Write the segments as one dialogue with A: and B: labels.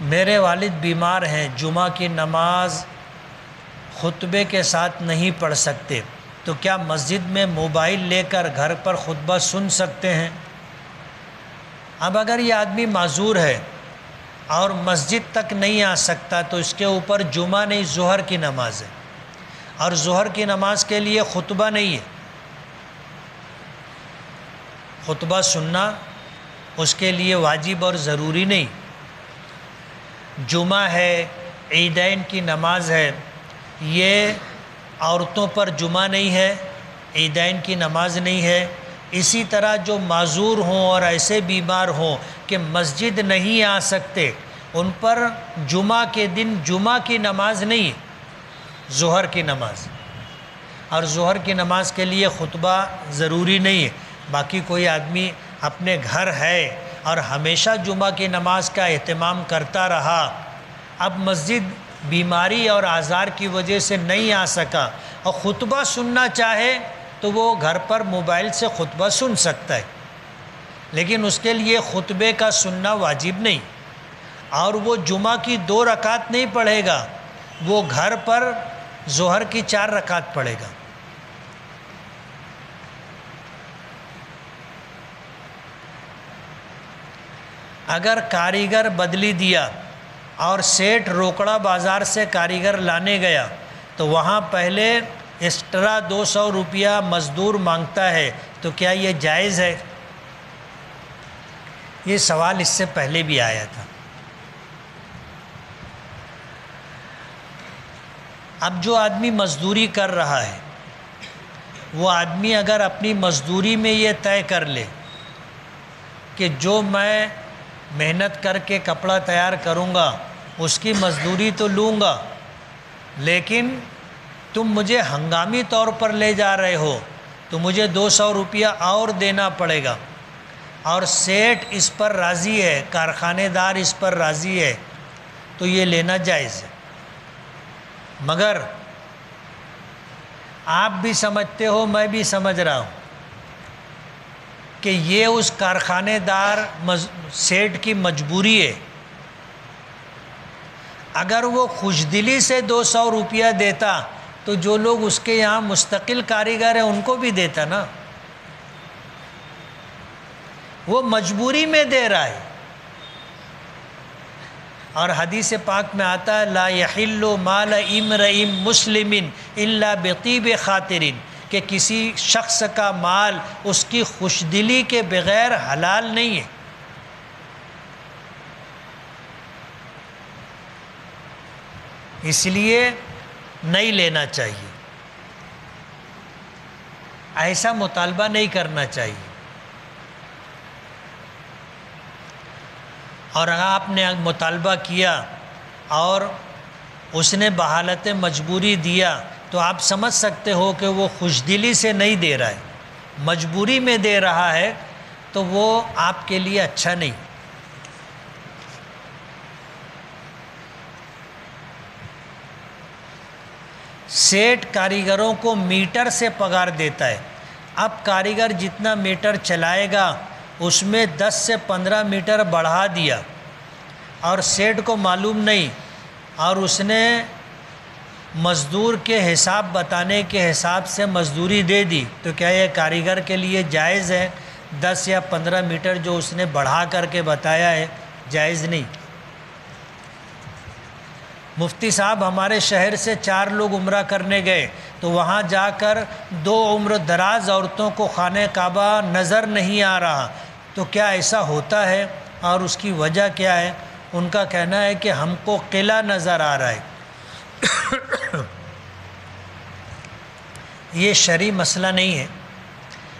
A: میرے والد بیمار ہیں، جمعہ کی نماز خطبے کے ساتھ نہیں پڑھ سکتے، تو کیا مسجد میں موبائل لے کر گھر پر خطبہ سن سکتے ہیں؟ اب اگر یہ آدمی معذور ہے اور مسجد تک نہیں آ سکتا تو اس کے اوپر جمعہ نہیں، ظہر کی نماز ہے، اور ظہر کی نماز کے لیے خطبہ نہیں ہے، خطبہ سننا اس کے لیے واجب اور ضروری نہیں۔ جمعہ ہے، عیدین کی نماز ہے، یہ عورتوں پر جمعہ نہیں ہے، عیدین کی نماز نہیں ہے۔ اسی طرح جو معذور ہوں اور ایسے بیمار ہوں کہ مسجد نہیں آ سکتے، ان پر جمعہ کے دن جمعہ کی نماز نہیں ہے، ظہر کی نماز، اور ظہر کی نماز کے لیے خطبہ ضروری نہیں ہے۔ باقی کوئی آدمی اپنے گھر ہے اور ہمیشہ جمعہ کی نماز کا اہتمام کرتا رہا، اب مسجد بیماری اور آزار کی وجہ سے نہیں آ سکا اور خطبہ سننا چاہے تو وہ گھر پر موبائل سے خطبہ سن سکتا ہے، لیکن اس کے لیے خطبے کا سننا واجب نہیں، اور وہ جمعہ کی 2 رکعت نہیں پڑھے گا، وہ گھر پر ظہر کی 4 رکعت پڑھے گا۔ اگر کاریگر بدلی دیا اور سیٹھ روکڑا بازار سے کاریگر لانے گیا تو وہاں پہلے ایکسٹرا 200 روپیہ مزدور مانگتا ہے، تو کیا یہ جائز ہے؟ یہ سوال اس سے پہلے بھی آیا تھا۔ اب جو آدمی مزدوری کر رہا ہے، وہ آدمی اگر اپنی مزدوری میں یہ طے کر لے کہ جو میں محنت کر کے کپڑا تیار کروں گا اس کی مزدوری تو لوں گا، لیکن تم مجھے ہنگامی طور پر لے جا رہے ہو تو مجھے 200 روپیہ اور دینا پڑے گا، اور سیٹھ اس پر راضی ہے، کارخانے دار اس پر راضی ہے، تو یہ لینا جائز ہے۔ مگر آپ بھی سمجھتے ہو، میں بھی سمجھ رہا ہوں کہ یہ اس کارخانے دار سیٹھ کی مجبوری ہے۔ اگر وہ خوش دلی سے 200 روپیہ دیتا تو جو لوگ اس کے یہاں مستقل کاریگر ہیں ان کو بھی دیتا نا، وہ مجبوری میں دے رہا ہے۔ اور حدیث پاک میں آتا ہے لا یحل مال امرئ مسلم الا بطیب خاطر، کہ کسی شخص کا مال اس کی خوش دلی کے بغیر حلال نہیں ہے۔ اس لیے نہیں لینا چاہیے، ایسا مطالبہ نہیں کرنا چاہیے۔ اور اگر آپ نے مطالبہ کیا اور اس نے بحالت مجبوری دیا تو آپ سمجھ سکتے ہو کہ وہ خوش دلی سے نہیں دے رہا ہے، مجبوری میں دے رہا ہے، تو وہ آپ کے لیے اچھا نہیں۔ سیٹھ کاریگروں کو میٹر سے پگار دیتا ہے۔ اب کاریگر جتنا میٹر چلائے گا اس میں 10 سے 15 میٹر بڑھا دیا اور سیٹھ کو معلوم نہیں، اور اس نے مزدور کے حساب بتانے کے حساب سے مزدوری دے دی، تو کیا یہ کاریگر کے لیے جائز ہے؟ 10 یا 15 میٹر جو اس نے بڑھا کر کے بتایا ہے، جائز نہیں۔ مفتی صاحب ہمارے شہر سے 4 لوگ عمرہ کرنے گئے تو وہاں جا کر 2 عمر دراز عورتوں کو خانہ کعبہ نظر نہیں آ رہا، تو کیا ایسا ہوتا ہے اور اس کی وجہ کیا ہے؟ ان کا کہنا ہے کہ ہم کو قلعہ نظر آ رہا ہے۔ یہ شرعی مسئلہ نہیں ہے۔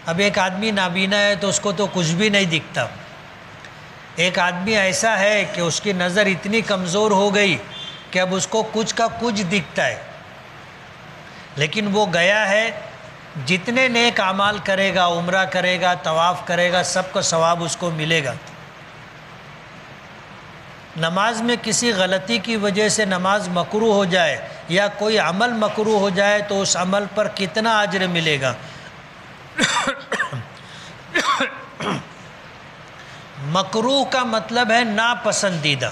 A: اب ایک آدمی نابینا ہے تو اس کو تو کچھ بھی نہیں دکھتا، ایک آدمی ایسا ہے کہ اس کی نظر اتنی کمزور ہو گئی کہ اب اس کو کچھ کا کچھ دکھتا ہے، لیکن وہ گیا ہے، جتنے نیک اعمال کرے گا، عمرہ کرے گا، طواف کرے گا، سب کا ثواب اس کو ملے گا۔ نماز میں کسی غلطی کی وجہ سے نماز مکروہ ہو جائے یا کوئی عمل مکروہ ہو جائے تو اس عمل پر کتنا اجر ملے گا؟ مکروہ کا مطلب ہے ناپسندیدہ،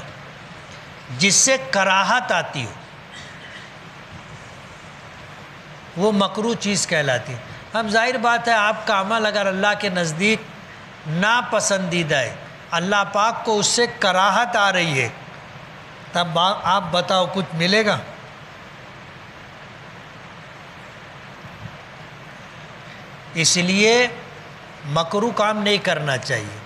A: جس سے کراہت آتی ہو، وہ مکروہ چیز کہلاتی ہے۔ اب ظاہر بات ہے آپ کا عمل اگر اللہ کے نزدیک ناپسندیدہ ہے، اللہ پاک کو اس سے کراہت آ رہی ہے، تب آپ بتاؤ کچھ ملے گا؟ اس لیے مکروہ کام نہیں کرنا چاہیے۔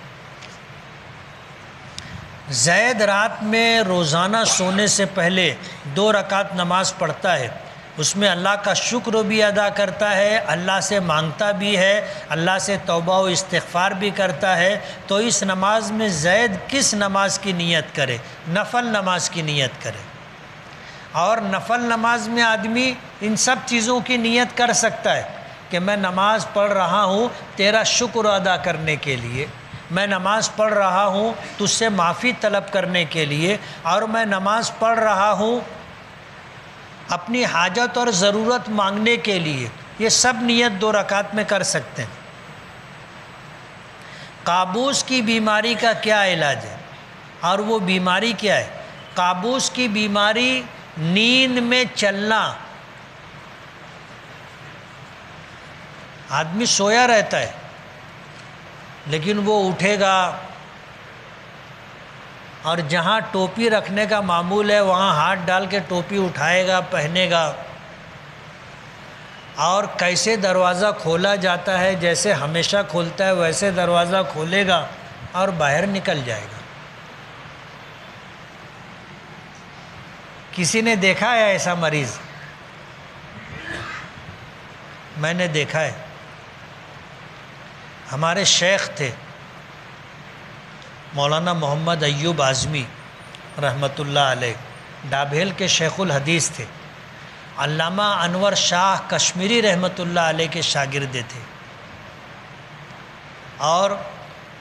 A: زید رات میں روزانہ سونے سے پہلے 2 رکعت نماز پڑھتا ہے، اس میں اللہ کا شکر بھی ادا کرتا ہے، اللہ سے مانگتا بھی ہے، اللہ سے توبہ و استغفار بھی کرتا ہے، تو اس نماز میں زید کس نماز کی نیت کرے؟ نفل نماز کی نیت کرے۔ اور نفل نماز میں آدمی ان سب چیزوں کی نیت کر سکتا ہے کہ میں نماز پڑھ رہا ہوں تیرا شکر ادا کرنے کے لیے، میں نماز پڑھ رہا ہوں تجھ سے معافی طلب کرنے کے لیے، اور میں نماز پڑھ رہا ہوں اپنی حاجت اور ضرورت مانگنے کے لیے۔ یہ سب نیت 2 رکعت میں کر سکتے ہیں۔ قابوس کی بیماری کا کیا علاج ہے؟ اور وہ بیماری کیا ہے؟ قابوس کی بیماری نیند میں چلنا۔ آدمی سویا رہتا ہے لیکن وہ اٹھے گا اور جہاں ٹوپی رکھنے کا معمول ہے وہاں ہاتھ ڈال کے ٹوپی اٹھائے گا، پہنے گا، اور کیسے دروازہ کھولا جاتا ہے جیسے ہمیشہ کھولتا ہے ویسے دروازہ کھولے گا اور باہر نکل جائے گا۔ کسی نے دیکھا ہے ایسا مریض؟ میں نے دیکھا ہے۔ ہمارے شیخ تھے مولانا محمد ایوب اعظمی رحمۃ اللہ علیہ، ڈابھیل کے شیخ الحدیث تھے، علامہ انور شاہ کشمیری رحمۃ اللہ علیہ کے شاگرد تھے، اور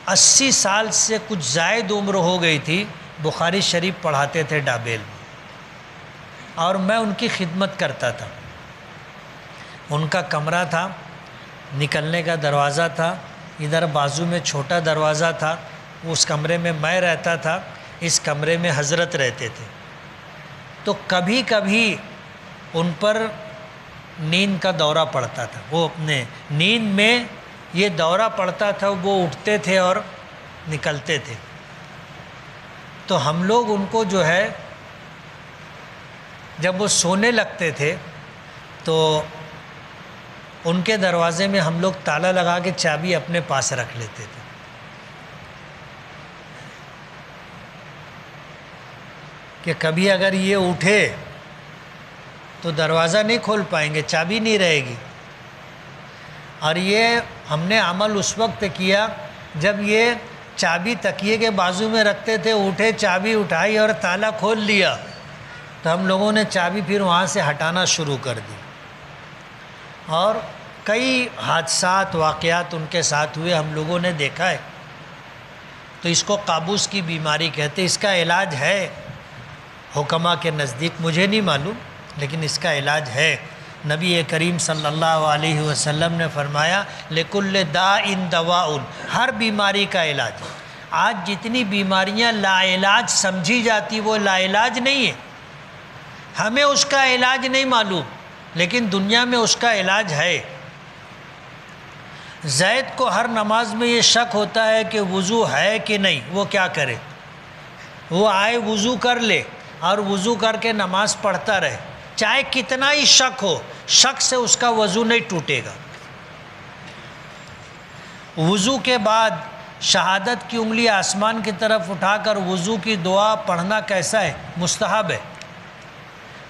A: 80 سال سے کچھ زائد عمر ہو گئی تھی، بخاری شریف پڑھاتے تھے ڈابھیل میں، اور میں ان کی خدمت کرتا تھا۔ ان کا کمرہ تھا، نکلنے کا دروازہ تھا، ادھر بازو میں چھوٹا دروازہ تھا، اس کمرے میں میں رہتا تھا، اس کمرے میں حضرت رہتے تھے۔ تو کبھی کبھی ان پر نیند کا دورہ پڑتا تھا، وہ اپنے نیند میں یہ دورہ پڑتا تھا، وہ اٹھتے تھے اور نکلتے تھے۔ تو ہم لوگ ان کو جو ہے جب وہ سونے لگتے تھے تو ان کے دروازے میں ہم لوگ تالا لگا کے چابی اپنے پاس رکھ لیتے تھے، کہ کبھی اگر یہ اٹھے تو دروازہ نہیں کھول پائیں گے، چابی نہیں رہے گی۔ اور یہ ہم نے عمل اس وقت کیا جب یہ چابی تکیے کے بازو میں رکھتے تھے، اٹھے چابی اٹھائی اور تالا کھول لیا، تو ہم لوگوں نے چابی پھر وہاں سے ہٹانا شروع کر دی، اور کئی حادثات واقعات ان کے ساتھ ہوئے، ہم لوگوں نے دیکھا ہے۔ تو اس کو قابوس کی بیماری کہتے۔ اس کا علاج ہے حکماء کے نزدیک، مجھے نہیں معلوم، لیکن اس کا علاج ہے۔ نبی کریم صلی اللہ علیہ وسلم نے فرمایا لِكُلِّ دَاءٍ دَوَاءٌ، ہر بیماری کا علاج۔ آج جتنی بیماریاں لا علاج سمجھی جاتی وہ لا علاج نہیں ہے، ہمیں اس کا علاج نہیں معلوم، لیکن دنیا میں اس کا علاج ہے۔ زید کو ہر نماز میں یہ شک ہوتا ہے کہ وضو ہے کہ نہیں، وہ کیا کرے؟ وہ آئے وضو کر لے اور وضو کر کے نماز پڑھتا رہے، چاہے کتنا ہی شک ہو، شک سے اس کا وضو نہیں ٹوٹے گا۔ وضو کے بعد شہادت کی انگلی آسمان کی طرف اٹھا کر وضو کی دعا پڑھنا کیسا ہے؟ مستحب ہے۔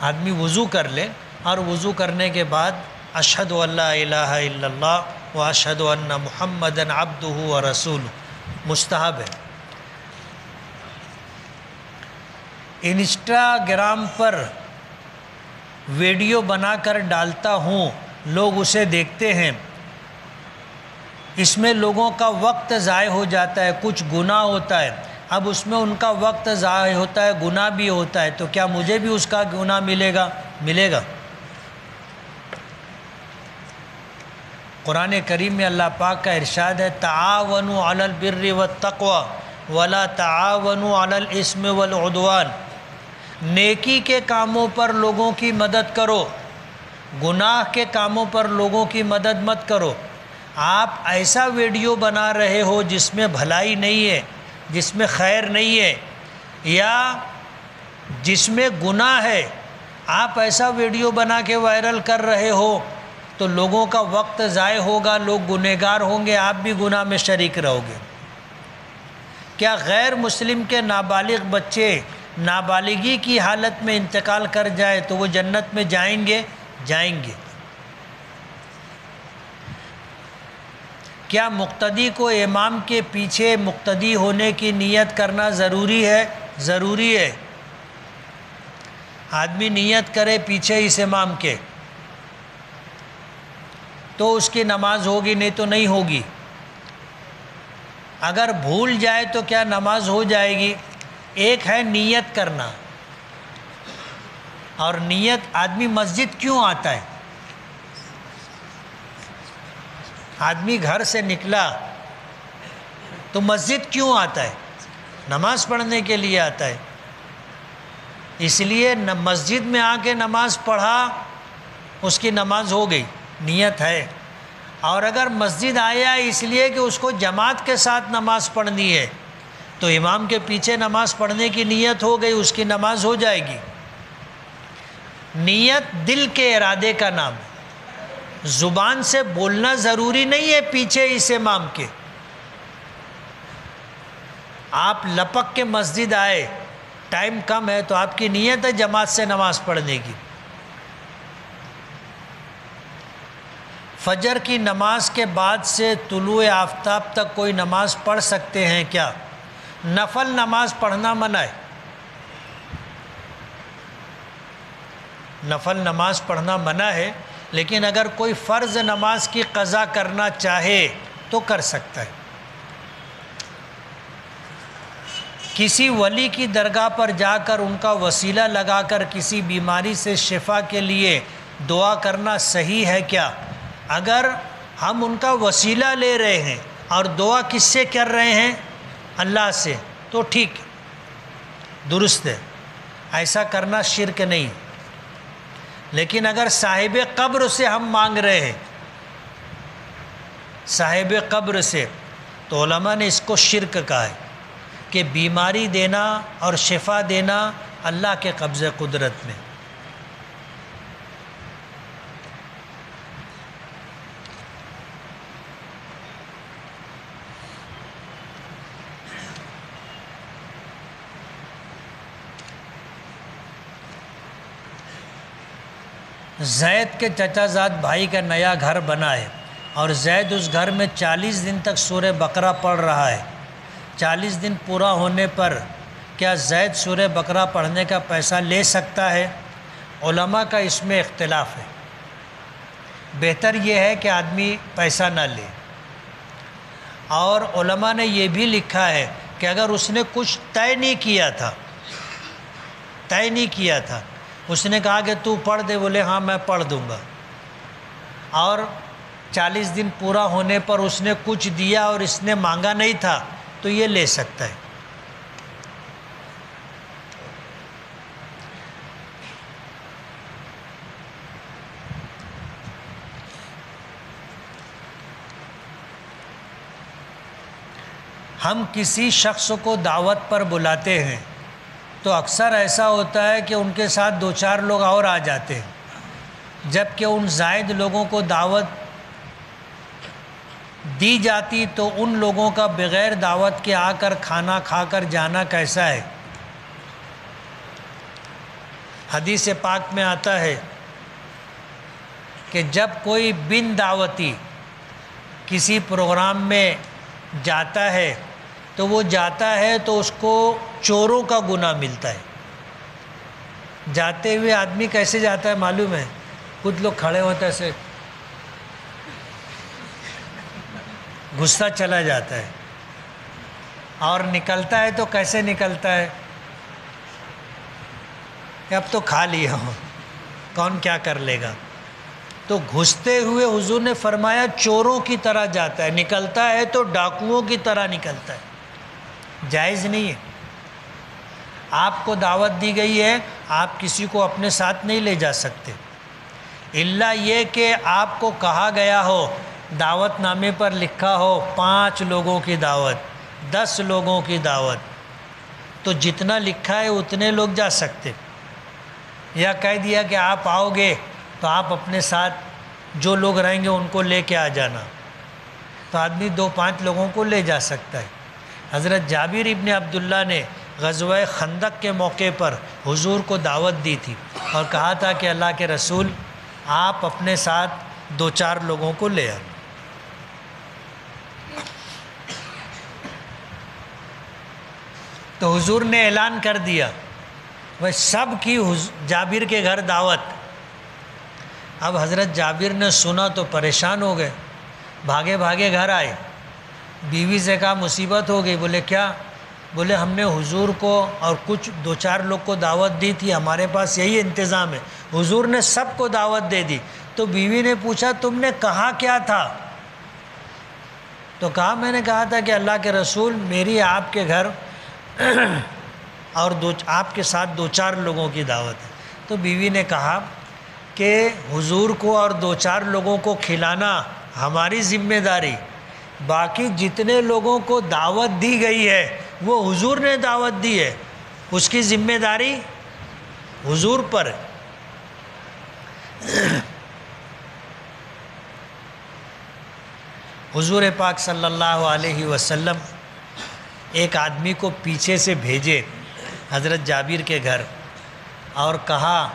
A: آدمی وضو کر لے اور وضو کرنے کے بعد اشہد ان لا الہ الا اللہ و اشہد ان محمدً عبدہ و رسولہ، مستحب ہے۔ انسٹاگرام پر ویڈیو بنا کر ڈالتا ہوں، لوگ اسے دیکھتے ہیں، اس میں لوگوں کا وقت ضائع ہو جاتا ہے، کچھ گناہ ہوتا ہے۔ اب اس میں ان کا وقت ضائع ہوتا ہے، گناہ بھی ہوتا ہے، تو کیا مجھے بھی اس کا گناہ ملے گا؟ ملے گا۔ قرآن کریم میں اللہ پاک کا ارشاد ہے تعاونوا علی البر والتقوی ولا تعاونوا علی الاثم والعدوان، نیکی کے کاموں پر لوگوں کی مدد کرو، گناہ کے کاموں پر لوگوں کی مدد مت کرو۔ آپ ایسا ویڈیو بنا رہے ہو جس میں بھلائی نہیں ہے، جس میں خیر نہیں ہے، یا جس میں گناہ ہے، آپ ایسا ویڈیو بنا کے وائرل کر رہے ہو تو لوگوں کا وقت ضائع ہوگا، لوگ گنہگار ہوں گے، آپ بھی گناہ میں شریک رہو گے۔ کیا غیر مسلم کے نابالغ بچے نابالغی کی حالت میں انتقال کر جائے تو وہ جنت میں جائیں گے؟ جائیں گے۔ کیا مقتدی کو امام کے پیچھے مقتدی ہونے کی نیت کرنا ضروری ہے؟ ضروری ہے۔ آدمی نیت کرے پیچھے اس امام کے تو اس کی نماز ہوگی، نہیں تو نہیں ہوگی۔ اگر بھول جائے تو کیا نماز ہو جائے گی؟ ایک ہے نیت کرنا، اور نیت آدمی مسجد کیوں آتا ہے؟ آدمی گھر سے نکلا تو مسجد کیوں آتا ہے؟ نماز پڑھنے کے لیے آتا ہے۔ اس لیے مسجد میں آ کے نماز پڑھا، اس کی نماز ہو گئی، نیت ہے۔ اور اگر مسجد آیا اس لیے کہ اس کو جماعت کے ساتھ نماز پڑھنی ہے تو امام کے پیچھے نماز پڑھنے کی نیت ہو گئی، اس کی نماز ہو جائے گی۔ نیت دل کے ارادے کا نام ہے، زبان سے بولنا ضروری نہیں ہے پیچھے اس امام کے۔ آپ لپک کے مسجد آئے، ٹائم کم ہے تو آپ کی نیت ہے جماعت سے نماز پڑھنے کی۔ فجر کی نماز کے بعد سے طلوع آفتاب تک کوئی نماز پڑھ سکتے ہیں کیا؟ نفل نماز پڑھنا منع ہے، نفل نماز پڑھنا منع ہے، لیکن اگر کوئی فرض نماز کی قضا کرنا چاہے تو کر سکتا ہے۔ کسی ولی کی درگاہ پر جا کر ان کا وسیلہ لگا کر کسی بیماری سے شفا کے لیے دعا کرنا صحیح ہے کیا؟ اگر ہم ان کا وسیلہ لے رہے ہیں اور دعا کس سے کر رہے ہیں؟ اللہ سے، تو ٹھیک، درست ہے، ایسا کرنا شرک نہیں۔ لیکن اگر صاحب قبر سے ہم مانگ رہے ہیں، صاحب قبر سے، تو علماء نے اس کو شرک کہا ہے کہ بیماری دینا اور شفا دینا اللہ کے قبضہ قدرت میں۔ زید کے چچا زاد بھائی کا نیا گھر بنا ہے اور زید اس گھر میں 40 دن تک سورہ بقرہ پڑھ رہا ہے۔ 40 دن پورا ہونے پر کیا زید سورہ بقرہ پڑھنے کا پیسہ لے سکتا ہے؟ علماء کا اس میں اختلاف ہے۔ بہتر یہ ہے کہ آدمی پیسہ نہ لے، اور علماء نے یہ بھی لکھا ہے کہ اگر اس نے کچھ طے نہیں کیا تھا، اس نے کہا کہ تو پڑھ دے، بولے ہاں میں پڑھ دوں گا، اور 40 دن پورا ہونے پر اس نے کچھ دیا اور اس نے مانگا نہیں تھا تو یہ لے سکتا ہے۔ ہم کسی شخص کو دعوت پر بلاتے ہیں تو اکثر ایسا ہوتا ہے کہ ان کے ساتھ 2-4 لوگ اور آ جاتے ہیں، جبکہ ان زائد لوگوں کو دعوت دی جاتی تو ان لوگوں کا بغیر دعوت کے آ کر کھانا کھا کر جانا کیسا ہے؟ حدیث پاک میں آتا ہے کہ جب کوئی بن دعوتی کسی پروگرام میں جاتا ہے تو وہ جاتا ہے تو اس کو چوروں کا گناہ ملتا ہے۔ جاتے ہوئے آدمی کیسے جاتا ہے معلوم ہے؟ کچھ لوگ کھڑے ہوتے ہیں ایسے، گھستا چلا جاتا ہے، اور نکلتا ہے تو کیسے نکلتا ہے کہ اب تو کھا لیا ہوں، کون کیا کر لے گا۔ تو گھستے ہوئے حضور نے فرمایا چوروں کی طرح جاتا ہے، نکلتا ہے تو ڈاکوؤں کی طرح نکلتا ہے، جائز نہیں ہے۔ آپ کو دعوت دی گئی ہے، آپ کسی کو اپنے ساتھ نہیں لے جا سکتے، الا یہ کہ آپ کو کہا گیا ہو، دعوت نامے پر لکھا ہو 5 لوگوں کی دعوت، 10 لوگوں کی دعوت، تو جتنا لکھا ہے اتنے لوگ جا سکتے، یا کہہ دیا کہ آپ آؤ گے تو آپ اپنے ساتھ جو لوگ رہیں گے ان کو لے کے آ جانا، تو آدمی 2-5 لوگوں کو لے جا سکتا ہے۔ حضرت جابر ابن عبداللہ نے غزوہ خندق کے موقع پر حضور کو دعوت دی تھی اور کہا تھا کہ اللہ کے رسول آپ اپنے ساتھ 2-4 لوگوں کو لے آئیں۔ تو حضور نے اعلان کر دیا، وہ سب کی جابر کے گھر دعوت۔ اب حضرت جابر نے سنا تو پریشان ہو گئے، بھاگے بھاگے گھر آئے، بیوی سے کہا مصیبت ہو گئی۔ بولے کیا؟ بولے ہم نے حضور کو اور کچھ 2-4 لوگ کو دعوت دی تھی، ہمارے پاس یہی انتظام ہے، حضور نے سب کو دعوت دے دی۔ تو بیوی نے پوچھا تم نے کہا کیا تھا؟ تو کہا میں نے کہا تھا کہ اللہ کے رسول میری آپ کے گھر اور آپ کے ساتھ 2-4 لوگوں کی دعوت ہے۔ تو بیوی نے کہا کہ حضور کو اور 2-4 لوگوں کو کھلانا ہماری ذمہ داری، باقی جتنے لوگوں کو دعوت دی گئی ہے وہ حضور نے دعوت دی ہے، اس کی ذمہ داری حضور پر ہے۔ حضور پاک صلی اللہ علیہ وسلم ایک آدمی کو پیچھے سے بھیجے حضرت جابر کے گھر، اور کہا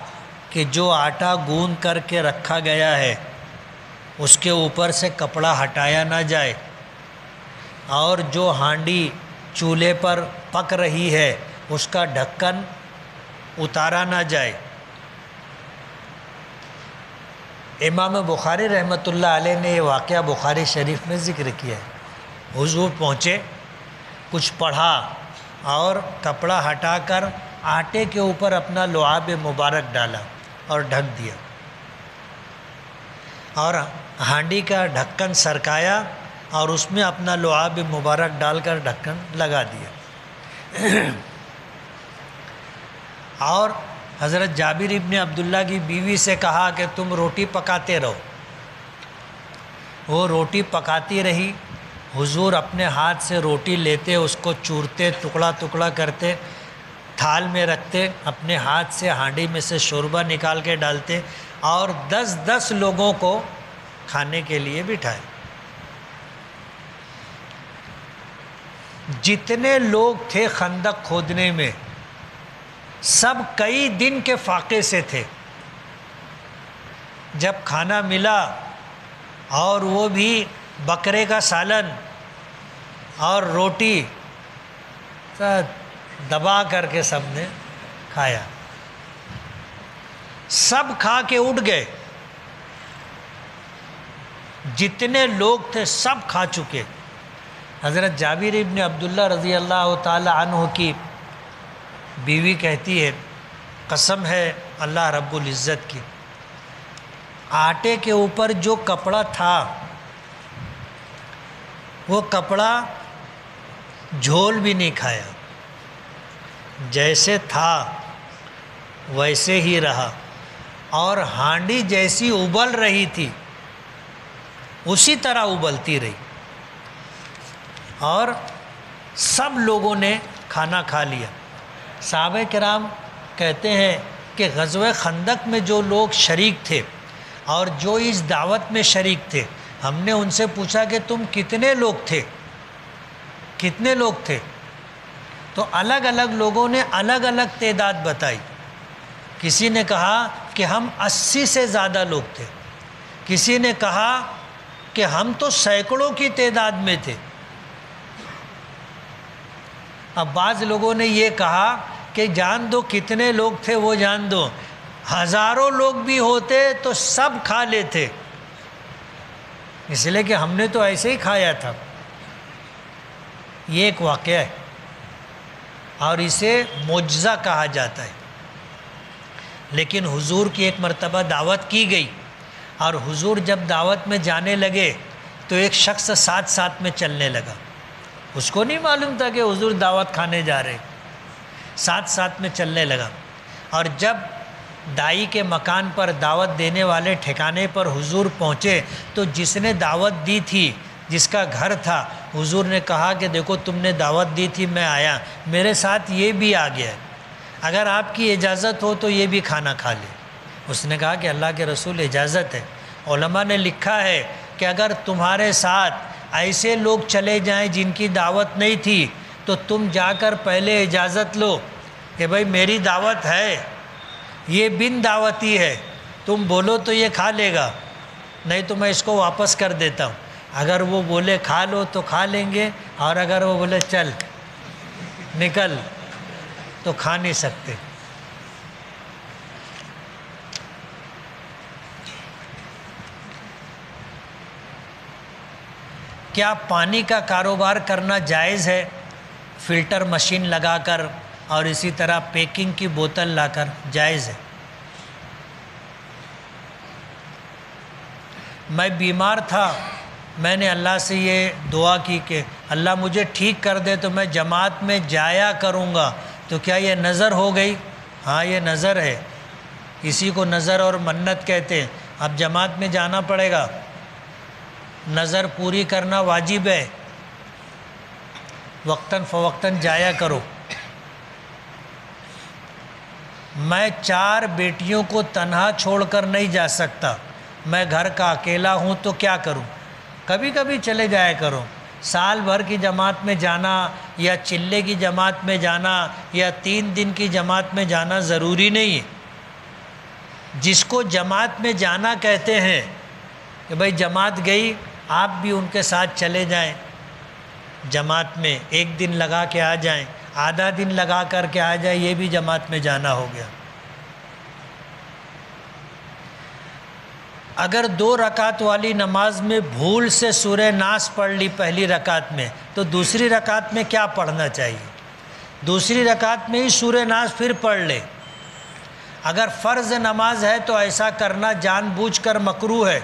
A: کہ جو آٹا گوندھ کر کے رکھا گیا ہے اس کے اوپر سے کپڑا ہٹایا نہ جائے، اور جو ہانڈی چولہے پر پک رہی ہے اس کا ڈھکن اتارا نہ جائے۔ امام بخاری رحمۃ اللہ علیہ نے یہ واقعہ بخاری شریف میں ذکر کیا ہے۔ حضور پہنچے، کچھ پڑھا اور کپڑا ہٹا کر آٹے کے اوپر اپنا لعاب مبارک ڈالا اور ڈھک دیا، اور ہانڈی کا ڈھکن سرکایا اور اس میں اپنا لعاب مبارک ڈال کر ڈھکن لگا دیا۔ اور حضرت جابر ابن عبداللہ کی بیوی سے کہا کہ تم روٹی پکاتے رہو۔ وہ روٹی پکاتی رہی، حضور اپنے ہاتھ سے روٹی لیتے، اس کو چورتے، ٹکڑا ٹکڑا کرتے، تھال میں رکھتے، اپنے ہاتھ سے ہانڈی میں سے شوربہ نکال کے ڈالتے، اور 10 لوگوں کو کھانے کے لیے بٹھائے۔ جتنے لوگ تھے خندق کھودنے میں سب کئی دن کے فاقے سے تھے۔ جب کھانا ملا اور وہ بھی بکرے کا سالن اور روٹی دبا کر کے سب نے کھایا، سب کھا کے اٹھ گئے، جتنے لوگ تھے سب کھا چکے۔ حضرت جابر ابن عبداللہ رضی اللہ تعالی عنہ کی بیوی کہتی ہے قسم ہے اللہ رب العزت کی، آٹے کے اوپر جو کپڑا تھا وہ کپڑا جھول بھی نہیں کھایا، جیسے تھا ویسے ہی رہا، اور ہانڈی جیسی ابل رہی تھی اسی طرح ابلتی رہی، اور سب لوگوں نے کھانا کھا لیا۔ صحابہ کرام کہتے ہیں کہ غزوہ خندق میں جو لوگ شریک تھے اور جو اس دعوت میں شریک تھے، ہم نے ان سے پوچھا کہ تم کتنے لوگ تھے، کتنے لوگ تھے؟ تو الگ الگ لوگوں نے الگ الگ تعداد بتائی۔ کسی نے کہا کہ ہم 80 سے زیادہ لوگ تھے، کسی نے کہا کہ ہم تو سینکڑوں کی تعداد میں تھے۔ اب بعض لوگوں نے یہ کہا کہ جان دو کتنے لوگ تھے وہ جان دو، ہزاروں لوگ بھی ہوتے تو سب کھا لیتے، اس لیے کہ ہم نے تو ایسے ہی کھایا تھا۔ یہ ایک واقعہ ہے اور اسے معجزہ کہا جاتا ہے۔ لیکن حضور کی ایک مرتبہ دعوت کی گئی، اور حضور جب دعوت میں جانے لگے تو ایک شخص ساتھ میں چلنے لگا، اس کو نہیں معلوم تھا کہ حضور دعوت کھانے جا رہے، ساتھ ساتھ میں چلنے لگا۔ اور جب دائی کے مکان پر دعوت دینے والے ٹھکانے پر حضور پہنچے تو جس نے دعوت دی تھی، جس کا گھر تھا، حضور نے کہا کہ دیکھو تم نے دعوت دی تھی، میں آیا، میرے ساتھ یہ بھی آ گیا ہے، اگر آپ کی اجازت ہو تو یہ بھی کھانا کھا لے۔ اس نے کہا کہ اللہ کے رسول اجازت ہے۔ علماء نے لکھا ہے کہ اگر تمہارے ساتھ ایسے لوگ چلے جائیں جن کی دعوت نہیں تھی تو تم جا کر پہلے اجازت لو کہ بھائی میری دعوت ہے، یہ بن دعوتی ہے، تم بولو تو یہ کھا لے گا، نہیں تو میں اس کو واپس کر دیتا ہوں۔ اگر وہ بولے کھا لو تو کھا لیں گے، اور اگر وہ بولے چل نکل تو کھا نہیں سکتے۔ کیا پانی کا کاروبار کرنا جائز ہے؟ فلٹر مشین لگا کر اور اسی طرح پیکنگ کی بوتل لا کر جائز ہے۔ میں بیمار تھا، میں نے اللہ سے یہ دعا کی کہ اللہ مجھے ٹھیک کر دے تو میں جماعت میں جایا کروں گا، تو کیا یہ نظر ہو گئی؟ ہاں یہ نظر ہے، اسی کو نظر اور منت کہتے ہیں۔ اب جماعت میں جانا پڑے گا، نظر پوری کرنا واجب ہے، وقتاً فوقتاً جایا کرو۔ میں 4 بیٹیوں کو تنہا چھوڑ کر نہیں جا سکتا، میں گھر کا اکیلا ہوں تو کیا کروں؟ کبھی کبھی چلے جایا کرو۔ سال بھر کی جماعت میں جانا یا چلے کی جماعت میں جانا یا 3 دن کی جماعت میں جانا ضروری نہیں ہے۔ جس کو جماعت میں جانا کہتے ہیں کہ بھائی جماعت گئی، آپ بھی ان کے ساتھ چلے جائیں، جماعت میں 1 دن لگا کے آ جائیں، آدھا دن لگا کر کے آ جائیں، یہ بھی جماعت میں جانا ہو گیا۔ اگر 2 رکعت والی نماز میں بھول سے سورہ ناس پڑھ لی پہلی رکعت میں تو دوسری رکعت میں کیا پڑھنا چاہیے؟ دوسری رکعت میں ہی سورہ ناس پھر پڑھ لے۔ اگر فرض نماز ہے تو ایسا کرنا جان بوجھ کر مکروہ ہے،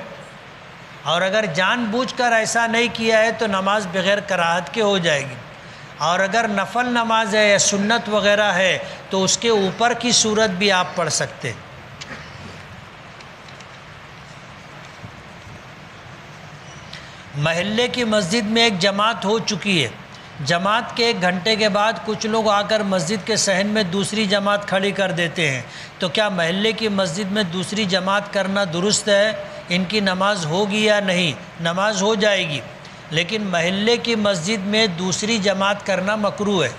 A: اور اگر جان بوجھ کر ایسا نہیں کیا ہے تو نماز بغیر کراہت کے ہو جائے گی۔ اور اگر نفل نماز ہے یا سنت وغیرہ ہے تو اس کے اوپر کی صورت بھی آپ پڑھ سکتے۔ محلے کی مسجد میں ایک جماعت ہو چکی ہے، جماعت کے 1 گھنٹے کے بعد کچھ لوگ آ کر مسجد کے صحن میں دوسری جماعت کھڑی کر دیتے ہیں، تو کیا محلے کی مسجد میں دوسری جماعت کرنا درست ہے؟ ان کی نماز ہوگی یا نہیں؟ نماز ہو جائے گی، لیکن محلے کی مسجد میں دوسری جماعت کرنا مکروہ ہے۔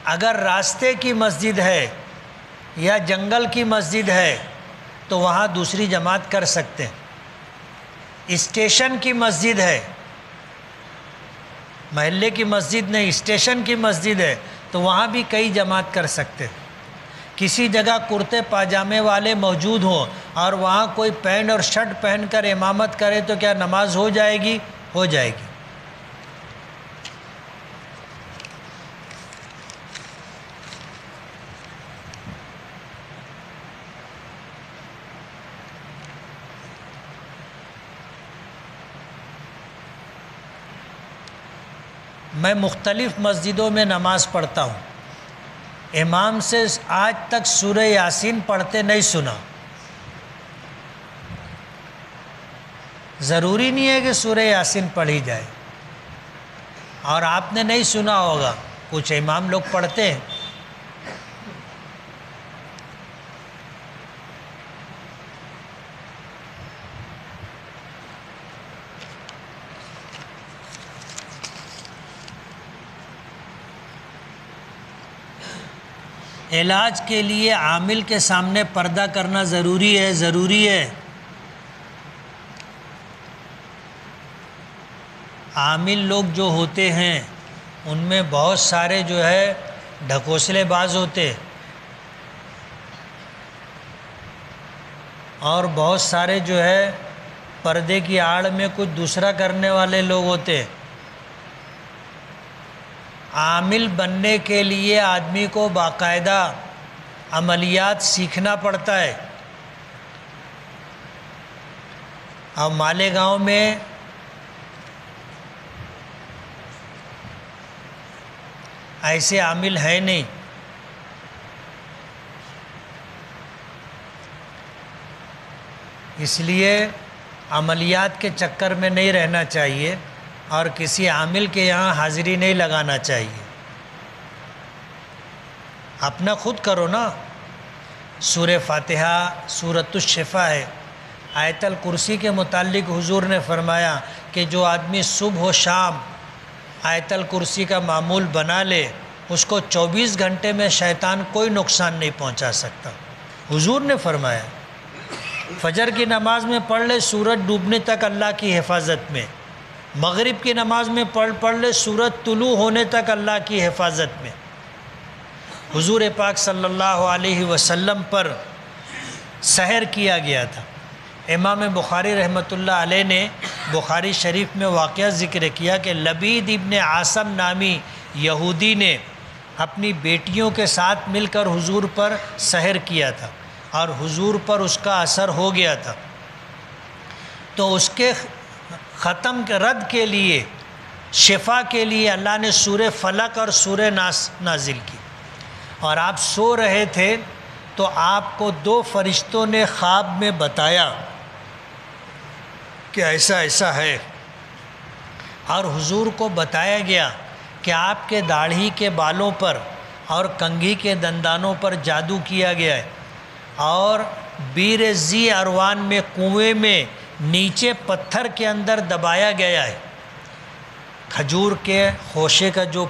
A: اگر راستے کی مسجد ہے یا جنگل کی مسجد ہے تو وہاں دوسری جماعت کر سکتے ہیں۔ اسٹیشن کی مسجد ہے، محلے کی مسجد نہیں، اسٹیشن کی مسجد ہے تو وہاں بھی کئی جماعت کر سکتے ہیں۔ کسی جگہ کرتے پاجامے والے موجود ہوں اور وہاں کوئی پینٹ اور شرٹ پہن کر امامت کرے تو کیا نماز ہو جائے گی؟ ہو جائے گی۔ میں مختلف مسجدوں میں نماز پڑھتا ہوں، امام سے آج تک سورہ یاسین پڑھتے نہیں سنا۔ ضروری نہیں ہے کہ سورہ یاسین پڑھی جائے، اور آپ نے نہیں سنا ہوگا، کچھ امام لوگ پڑھتے ہیں۔ علاج کے لیے عامل کے سامنے پردہ کرنا ضروری ہے؟ ضروری ہے۔ عامل لوگ جو ہوتے ہیں ان میں بہت سارے جو ہے ڈھکوسلے باز ہوتے، اور بہت سارے جو ہے پردے کی آڑ میں کچھ دوسرا کرنے والے لوگ ہوتے۔ عامل بننے کے لیے آدمی کو باقاعدہ عملیات سیکھنا پڑتا ہے، اور مالیگاؤں میں ایسے عامل ہیں نہیں۔ اس لیے عملیات کے چکر میں نہیں رہنا چاہیے اور کسی عامل کے یہاں حاضری نہیں لگانا چاہیے، اپنا خود کرو نا۔ سورہ فاتحہ سورۃ الشفا ہے، آیت الکرسی کے متعلق حضور نے فرمایا کہ جو آدمی صبح و شام آیت الکرسی کا معمول بنا لے اس کو 24 گھنٹے میں شیطان کوئی نقصان نہیں پہنچا سکتا، حضور نے فرمایا۔ فجر کی نماز میں پڑھ لے سورج ڈوبنے تک اللہ کی حفاظت میں، مغرب کی نماز میں پڑھ لے سورج طلوع ہونے تک اللہ کی حفاظت میں۔ حضور پاک صلی اللہ علیہ وسلم پر سحر کیا گیا تھا۔ امام بخاری رحمۃ اللہ علیہ نے بخاری شریف میں واقعہ ذکر کیا کہ لبید ابن عاصم نامی یہودی نے اپنی بیٹیوں کے ساتھ مل کر حضور پر سحر کیا تھا اور حضور پر اس کا اثر ہو گیا تھا، تو اس کے ختم کے رد کے لیے، شفا کے لیے اللہ نے سورہ فلق اور سورہ ناس نازل کی، اور آپ سو رہے تھے تو آپ کو 2 فرشتوں نے خواب میں بتایا کہ ایسا ایسا ہے، اور حضور کو بتایا گیا کہ آپ کے داڑھی کے بالوں پر اور کنگھی کے دندانوں پر جادو کیا گیا ہے، اور بیر ذی اروان میں کنویں میں نیچے پتھر کے اندر دبایا گیا ہے، کھجور کے خوشے کا جو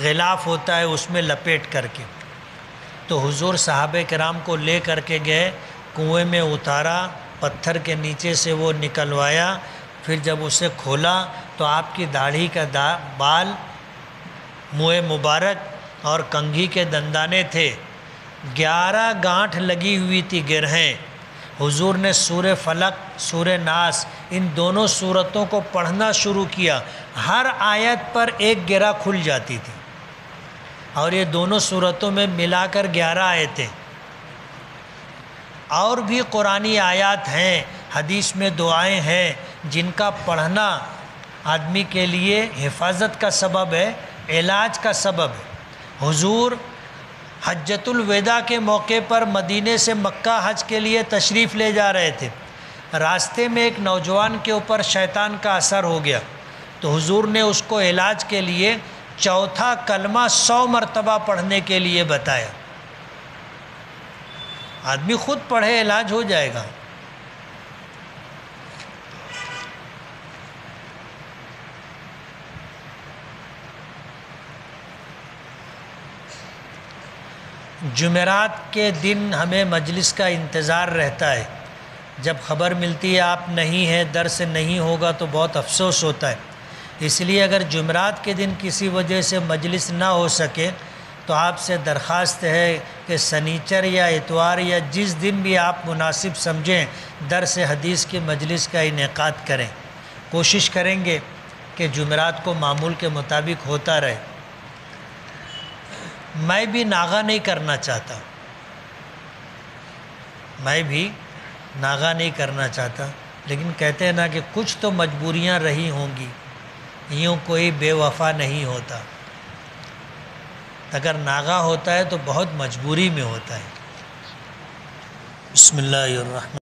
A: غلاف ہوتا ہے اس میں لپیٹ کر کے۔ تو حضور صحابہ کرام کو لے کر کے گئے، کنویں میں اتارا، پتھر کے نیچے سے وہ نکلوایا، پھر جب اسے کھولا تو آپ کی داڑھی کا بال، منہ مبارک اور کنگھی کے دندانے تھے، 11 گانٹھ لگی ہوئی تھی، گرہیں۔ حضور نے سورہ فلق سورہ ناس ان دونوں سورتوں کو پڑھنا شروع کیا، ہر آیت پر ایک گرہ کھل جاتی تھی، اور یہ دونوں سورتوں میں ملا کر 11 آیتیں۔ اور بھی قرآنی آیات ہیں، حدیث میں دعائیں ہیں جن کا پڑھنا آدمی کے لیے حفاظت کا سبب ہے، علاج کا سبب ہے۔ حضور حجۃ الوداع کے موقع پر مدینے سے مکہ حج کے لیے تشریف لے جا رہے تھے، راستے میں ایک نوجوان کے اوپر شیطان کا اثر ہو گیا، تو حضور نے اس کو علاج کے لیے 4تھا کلمہ 100 مرتبہ پڑھنے کے لیے بتایا۔ آدمی خود پڑھے علاج ہو جائے گا۔ جمعرات کے دن ہمیں مجلس کا انتظار رہتا ہے، جب خبر ملتی ہے آپ نہیں ہیں، درس نہیں ہوگا تو بہت افسوس ہوتا ہے۔ اس لیے اگر جمعرات کے دن کسی وجہ سے مجلس نہ ہو سکے تو آپ سے درخواست ہے کہ سنیچر یا اتوار یا جس دن بھی آپ مناسب سمجھیں درس حدیث کی مجلس کا انعقاد کریں۔ کوشش کریں گے کہ جمعرات کو معمول کے مطابق ہوتا رہے۔ میں بھی ناغہ نہیں کرنا چاہتا، لیکن کہتے ہیں نا کہ کچھ تو مجبوریاں رہی ہوں گی، یوں کوئی بے وفا نہیں ہوتا۔ اگر ناغہ ہوتا ہے تو بہت مجبوری میں ہوتا ہے۔ بسم اللہ الرحمن